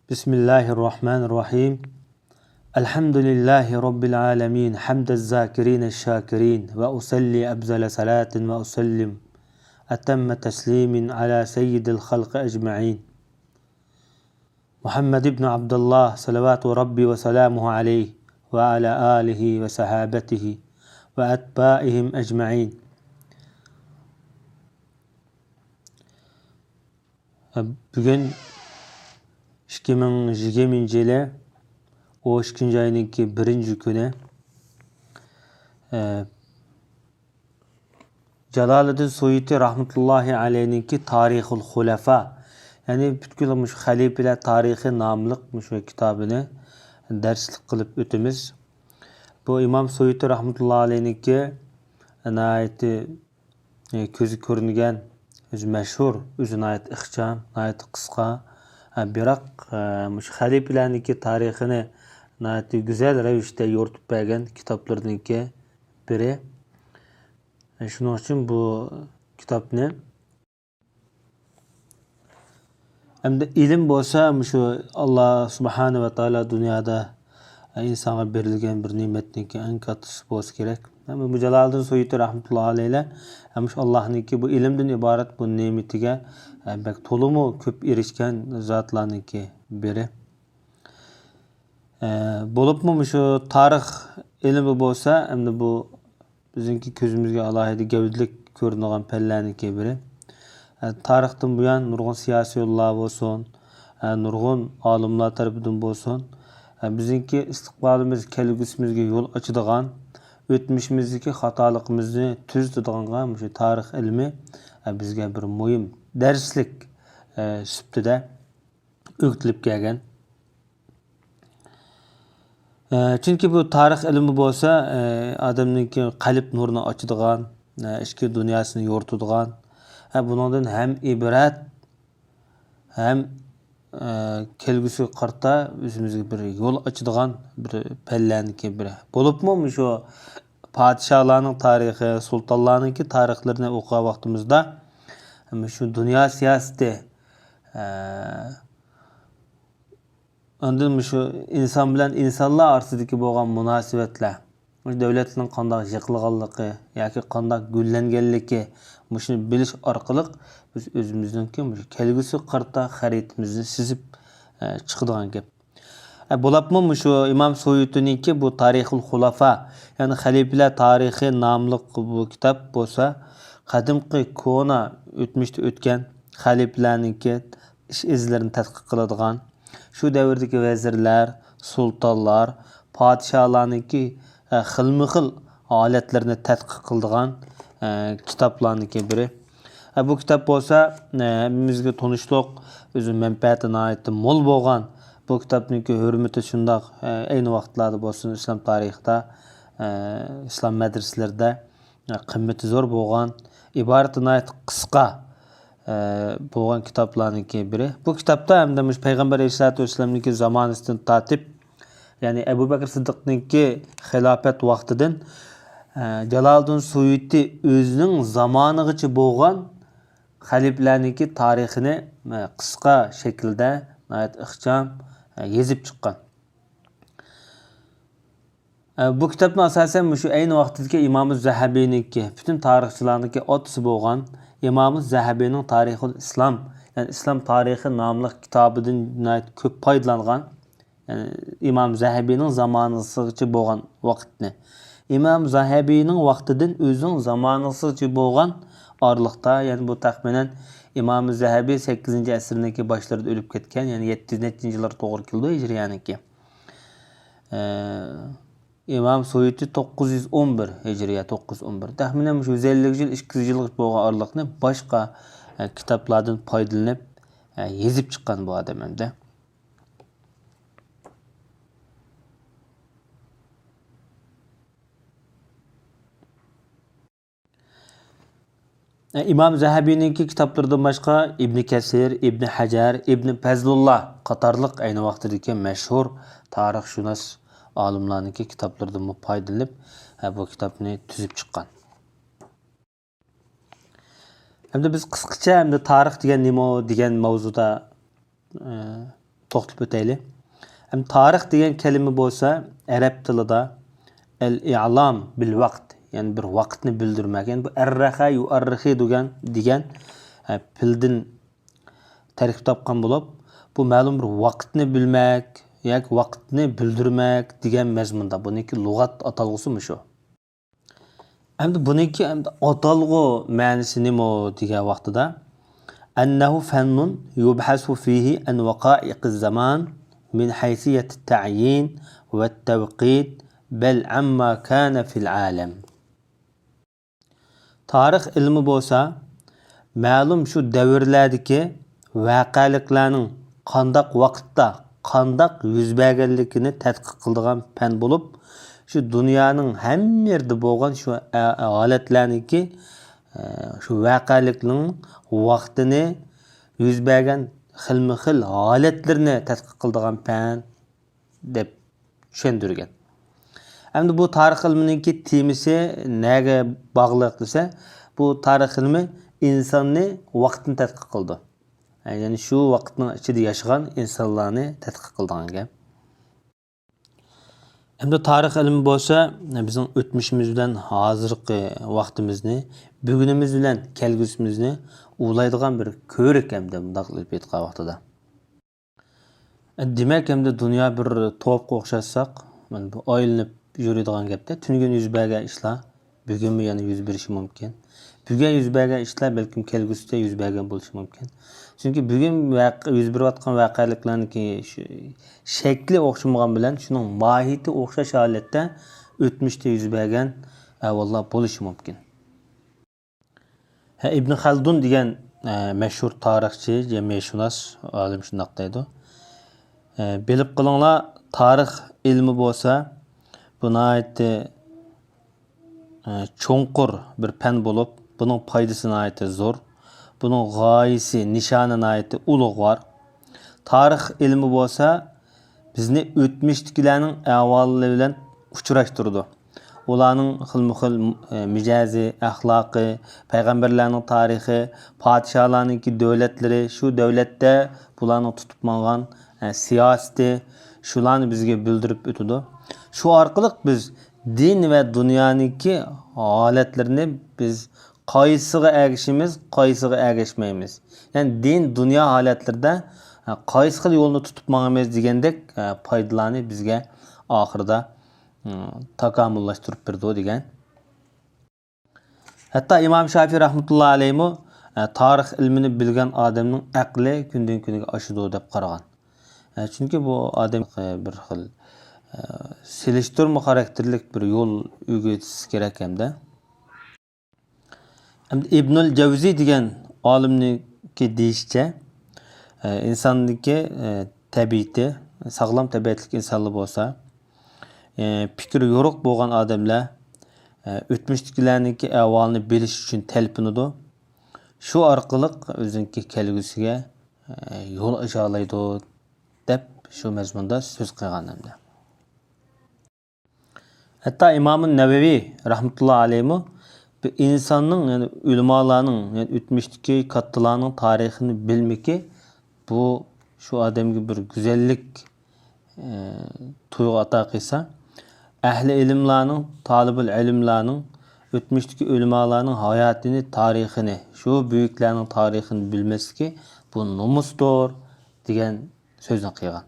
Bismillahirrahmanirrahim. Elhamdülillahi Rabbil alemin. Hamdez zakirin şakirin. Ve usalli ebzele salatin ve usallim. Etemme teslimin ala seyyidil halqı ecma'in. Muhammed ibn Abdullah salavatu Rabbi ve selamuhu aleyh ve ala alihi ve sahabetihi ve etbaihim ecma'in. Bugün 2020 yılı o 2. ayınki 1. günü Celaleddin Suyuti rahmetullahi aleyhinki Tarihul Hulefa, yani bütkülmüş halifeler tarihi namlıkmış ve kitabını derslik kılıp ötümüz. Bu İmam Suyuti rahmetullahi aleyhinki nayeti közü görüngen, özü meşhur, özü nayet ixcham, nayet kıska. Birak halifelerninki tarihini nayeti güzel revişte yorutup bergen kitaplarınki biri. Şunun için bu kitapni hem de ilim bolsa şu Allah subhanahu ve taala dünyada insana berilgen bir nimetninki en katısı bolsa gerek. Hem bu Celaleddin Suyuti rahmetullahi aleyhi hem şu Allah'ınki bu ilimden ibaret bu nimetige bek tolumu köp erişken zatlarınki biri. Bolup mu şu tarih ilmi bolsa hem de bu bizimki közümüzge alaydı gevdilik görünülen pellerninki biri. Tarihten bu yan nurgun siyasi yollar olsun, nurgun alimler tarafından olsun, bizimki istikbalimiz, kelgüsümüzge yol açıdığan, ötmüşümüzdeki hatalıkımızı tüzdüdüğen şu tarih ilmi bizge bir mühim derslik süptüde öğütülüp gelgen. Çünkü bu tarih ilmi bolsa adamınki kalp nurunu açıdığan, işki dünyasını yortuduğan, bundan hem ibret hem kelgüsü qarta özümüzge bir yol açıdığan bir pellenki biri. Bolup mu şu padişahlarının tarihi, sultanlarınki tarihlerini okuğa vaktimizde şu dünya siyaseti ondan şu insan bilen insanlar arasındaki bolgan münasebetler, devletlerin qanday yıqılganlığı yoki qanday güllengenligi muşunu bilish orqali biz özümüzningki kelgusi qarta xaritimizni sizib chiqadigan gap. Bo'lapmi şu İmam Suyuti'ninki bu Tarihul Hulafa, yani halifeler tarihi namlı bu kitap bolsa, qadimqi kona ötmüşte ötken halifelerninki iş izlerini tadqiq qiladigan, şu devirdeki vezirler, sultanlar, padişahlarninki xilmi-xil aletlerini tadqiq qiladigan kitaplarninki biri. Bu kitap bolsa hepimizge tonuşluq, özü menfaatine ait mol bolgan bu kitapninki hürmeti şundaq aynı vaqtlarda bolsun İslam tarihida, İslam medreselerde kıymeti zor bolgan, ibaretine ait qısqa bolgan kitaplarninki biri. Bu kitapta hem demiş Peygamber Aleyhissalatu vesselam'ninki zamanısından tatip, yani Ebu Bekir Sıddık'ninki hilafet vaqtidan Celaleddin Suyuti özünün zamanıgıçı bolgan halifelerninki tarihini qısqa şekilde nayet ixcham yezip çıqqan. Bu kitapni asasen şu aynı vaqtdagi İmam Zahabi'ninki, bütün tarihçilarninki otisi bolgan İmam Zahabi'nin Tarihul İslam, yani İslam tarihi namlı kitabıdan nayet köp paydalangan, yani İmam Zahabi'nin zamanısıgıçı bolgan vaqtni. İmam Zahabi'nin vaqtidan özünün zamanısıgıçı bolgan aralıqda, yani bu taxminen İmam Zahabi 8. əsrindeki başlarda ölüp ketken, yani 700 yıllar doğru kildi Hicriyaniki. İmam Suyuti 911 Hicriya 911. Taxminen şu 150 yıl 200 yıllık bolgan aralıqni başka kitaplardan paydalanıp yezip çıqqan bu adam hem de. İmam Zahabi'ninki kitaplardan başka İbn Kesir, İbn Hajar, İbn Fazlullah qatarlıq aynı vaqtdaki meşhur tarihşunas alimlarninki kitaplardan paydalanıp bu kitapni tüzüp çıqqan. Hem de biz qısqacha hem de tarix degan nima degan mavzuda to'xtalib o'taylik. Hem tarix degan kalima bo'lsa, arab tilida al-i'lam bil vaqt, ya'ni bir vaqtni bildirmak. Yani bu arraha yu'arrihi degan pildan tarkib topgan bo'lib, bu ma'lum bir vaqtni bilmek yoki vaqtni bildirmek degan mazmunda. Buniki lug'at atalg'usi shu. Endi buniki atalg'u ma'nosi nima degan vaqtida annahu fannun yubhasu fihi an waqa'iqiz zaman min haysiyati at-ta'yin va at-tawqit bel amma kana fil alam. Tarix ilmi bo'lsa, ma'lum shu davrlardagi voqealiklarning qandaq vaqtda, qandaq yuz berganligini tadqiq qiladigan fan bo'lib, shu dunyoning hamma yerda bo'lgan shu holatlarniki shu voqealikning vaqtini yuz bergan xilma-xil holatlarni tadqiq qiladigan fan deb tushuntirgan. Endi bu tarix ilminingki temisi nega bog'liq desa, bu tarix ilmi insonni vaqtini tadqiq qildi. Yani shu vaqtning ichida yashagan insonlarni tadqiq qildigan gap. Endi tarix ilmi bo'lsa, bizning o'tmishimiz bilan hozirgi vaqtimizni, bugunimiz bilan kelgusimizni ulaydigan bir ko'rik hamda bundaq qilib aytgan vaqtida. Demak, hamda dunyo bir to'pga o'xshatsak, mana bu aylanib yuradigan gapda tungin yuz bergan ishlar bugunmi yana yuz berishi mumkin. Bugun yuz bergan ishlar balkim kelgusida yuz bergan bo'lishi mumkin. Chunki bugun yuz berayotgan voqealiklarniki shakli o'xshamagan bilan shuning mohiyati o'xshash holatda o'tmishda yuz bergan avvallar bo'lishi mumkin. Ibn Khaldun degan mashhur tarixchi, jamiyatshunos olim shunday deydi. Bilib qolinglar, tarix ilmi bo'lsa, buni cho'nqur bir fan bo'lib, buning foydasi nihoyatda zo'r. Buning g'oyasi, nishoni nihoyatda ulug'vor. Tarix ilmi bo'lsa, bizni o'tmishdagilarning ahvoli bilan uchrashtirdi. Ularning xilma-xil mijozi, axloqi, payg'ambarlarning tarixi, podshohlarning davlatlari, shu davlatda bularning tutib mangan siyosati, shularni bizga bildirib o'tdi. Shu orqali biz din va dunyoniki holatlarini biz qaysiga ergishimiz, qaysiga ergishmaymiz. Yani din, dunyo holatlarida qaysi xil yo'lni tutib mangamiz degandek foydalarni bizga oxirida takomillashtirib berdi degan. Hatta İmam Şafii rahmetullohi alayhi tarix ilmini bilgan odamning aqli kundan kunga oshadi deb qaragan. Chunki bu odam bir xil selishtirma xarakterlik bir yo'l o'rgatish kerak hamda. İbnül Cevzi degan olimniki deyishcha, insonniki tabiati, sog'lom tabiatli insonlar bo'lsa, fikri yo'riq bo'lgan odamlar o'tmishdagilarniki ahvolini bilish uchun talpinadi. Shu orqali o'ziniki kelgusiga yo'l isholaydi deb shu mazmunda so'z qilgan hamda. Hatta İmam Nevevi rahmetullohi alayhi insonning, yani ulamolarning, yani o'tmishdagi kattalarning tarixini bilmiki bu shu odamga bir go'zallik tuyg'u ato qilsa, ahli ilmlarning, talibul ilmlarning o'tmishdagi ulamolarning hayotini, tarixini, shu buyuklarning tarixini bilmasligi bu nomusdir degan so'zni qilgan.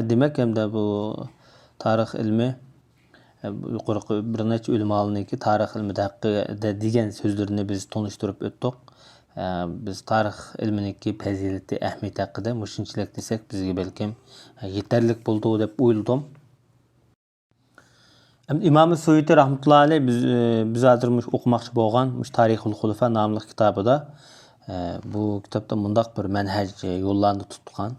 Demak, hamda bu tarix ilmi yuqorqi bir necha ulamolarniki tarix ilmida degan so'zlarini biz tanishtirib o'tdik. Biz tarix ilminiki fazilati, ahamiyati haqida mushunchalik desak bizga balkim yetarli bo'ldi deb o'yladim. İmam Suyuti rahmetullohi alayhi biz hozir o'qimoqchi bo'lgan Tarixul Xulafa nomli kitobida bu kitobda mundaq bir manhaj yo'llarni tutgan.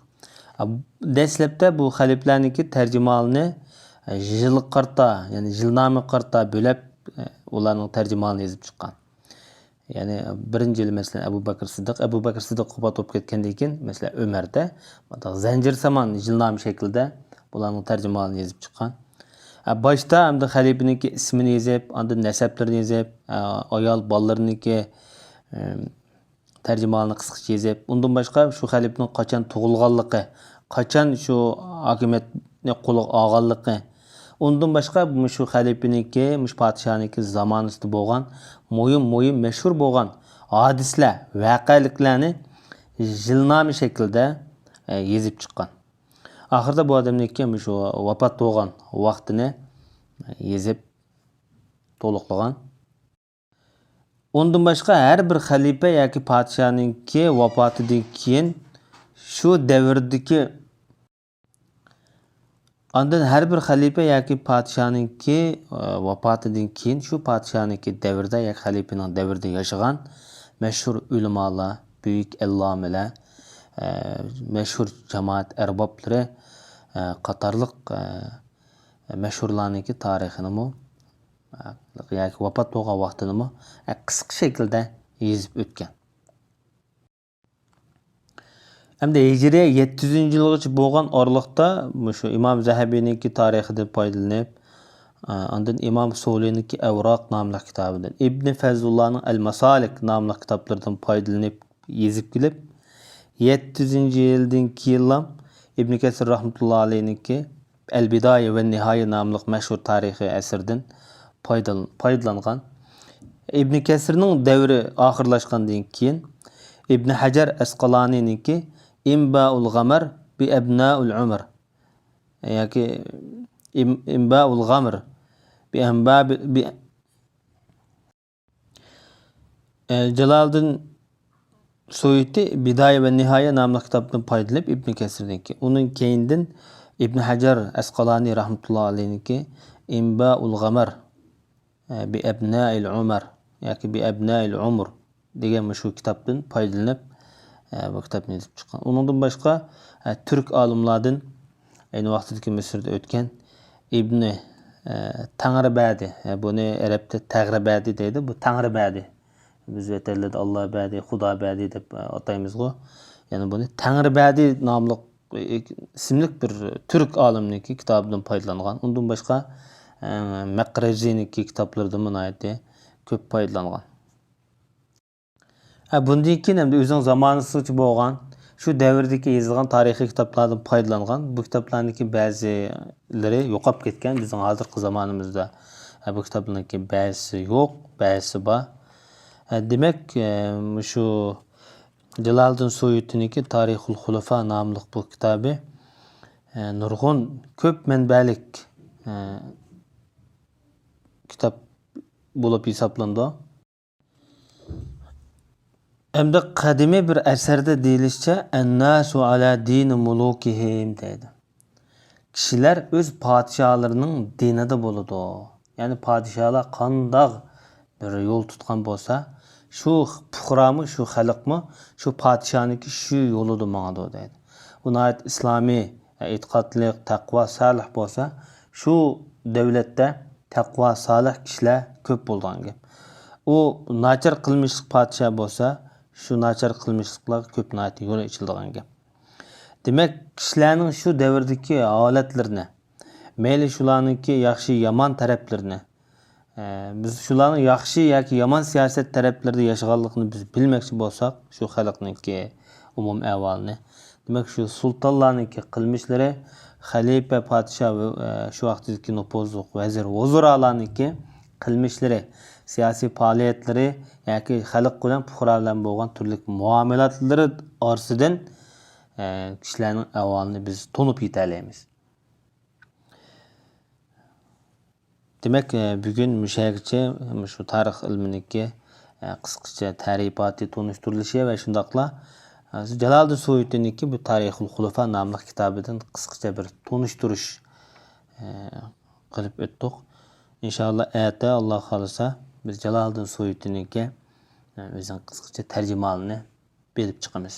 Dastlabda bu xaliflarniki tarjimonini yil qarta, yani yilnoma qarta bo'lib ularning tarjimonini yozib chiqqan. Yani birinchi yil mesela Abu Bakr Siddiq vafot bo'lib ketgandan keyin mesela Ömer'de zanjir samon yilnoma shaklida ularning tarjimonini yozib chiqqan. Başta hamda xalifaniki ismini yozib, ondan nasablarini yozib, ayol bolalarniki tarjimonini qisqacha yozib, undan boshqa shu xalifaning qachon tug'ilganligi, qachon shu hokimiyatni qo'lga olganligi, undan boshqa shu xalifaniki, shu podshohniki zamonasida bo'lgan muhim mashhur bo'lgan hodislar, voqealiklarni jilnoma shaklida yezib chiqqan. Oxirida bu odamniki shu vafot bo'lgan vaqtini yezib to'liqlagan. Ondan boshqa har bir xalifa yoki podshohniki vafotidan keyin shu davrdagi ondan har bir xalifa yoki podshohniki vafotidan keyin shu podshohniki davrida yoki xalifaning davrida yashagan mashhur ulamolar, buyuk allomalar, mashhur jamoat arboblari qatorliq mashhurlarniki tarixini yoki vafot bo'lgan vaqtini qisqa shaklda yezib o'tgan. Hamda Hijriya 700-yilgacha bo'lgan oraliqda shu Imom Zahabiyniki tarixidan foydalanib, ondan Imom Suvliyniki Avroq nomli kitobidan, Ibn Fazlullohning Al-Masalik nomli kitoblaridan foydalanib yezib kelib, 700-yildan keyin Ibn Kasir rahmatullohi alayhiniki Al-Bidoya va Nihoya nomli mashhur tarixiy asardan foydalangan. Ibn Kasirning davri oxirlashgandan keyin Ibn Hajar Asqaloniyniki İmba'ul Gamar bi Ebna'ul Umr yoki İmba'ul Gamr bi Enba bi Jaloliddin Suyuti Bidaya ve Nihoya nomli kitobdan foydalanib Ibn Kasirniki. Uning keyindan Ibn Hajar Asqaloni rahmatullohi alayhiniki İmba'ul Gamar bi Ebna'il Umar yoki bi Ebna'il Umr degan shu kitobdan foydalanib bu kitobni yozib chiqqan. Undan boshqa turk olimlardan ayni vaqtdagi Misrda o'tgan Ibn Tangribadi, buni arabda Tag'ribadi deydi. Bu Tangribadi. Biz vatanlarda Alloh badi, Xudo badi deb ataymiz-ku. Ya'ni buni Tangribadi nomli ismli bir turk olimniki kitobidan foydalangan. Undan boshqa Maqraziniki kitoblarida munoyati ko'p foydalangan. Bundan keyin ham o'zining zamonasigacha bo'lgan shu davrdagi yozilgan tarixiy kitoblardan foydalangan. Bu kitoblarniki ba'zilari yo'qolib ketgan bizning hozirgi zamonimizda. Bu kitoblarniki ba'zisi yo'q, ba'zisi bor. Demak, shu Jaloliddin Suyutiniki Tarixul Xulafa nomli bu kitobi nurg'un ko'p manbalik kitob bo'lib hisoblandi. Hamda qadimiy bir asarda deyilishicha "An-nasu ala dini mulukihim" deydi. Kishilar o'z podshohlarining dinida bo'ladi. Ya'ni podshohlar qanday bir yo'l tutgan bo'lsa, shu fuqaromi, shu xalqmi, shu podshohniki shu yo'lida mangadi deydi. Bunayet islomiy e'tiqodlik, taqvo, salih bo'lsa, shu davlatda taqvo, salih kishilar ko'p bo'lgan gap. U nachar qilmishlik podshoh bo'lsa, shu nachar qilmishliklar ko'p yo'l ichiladigan gap. Demak, kishilarning shu davrdagi holatlarini, mayli shularniki yaxshi, yomon taraflarini, biz shularning yaxshi yoki yomon siyosat taraflarida yashaganligini biz bilmoqchi bo'lsak, shu xalqniki umum ahvolini, demak shu sultonlarniki qilmishlari, xalifa, podshoh va shu vaqtdagi nufuzli vazir, vaziralarniki qilmishlari, siyosiy faoliyatlari yoki xalq bilan fuqarolar bilan bo'lgan turli muomalatlari orasidan kishilarning ahvolini biz to'nib yetalaymiz. Demak, bugun mushaygacha shu tarix ilminiki qisqacha ta'rifoti tunishtirilishi va shundaqla Jaloliddin Suyutiniki bu Tarixul Xulafa nomli kitobidan qisqacha bir tunishtirish qilib o'tdik. İnşallah ayette Allah xolasa biz Jaloliddin Suyutiniki o'zining qisqacha tarjimonini berib chiqamiz.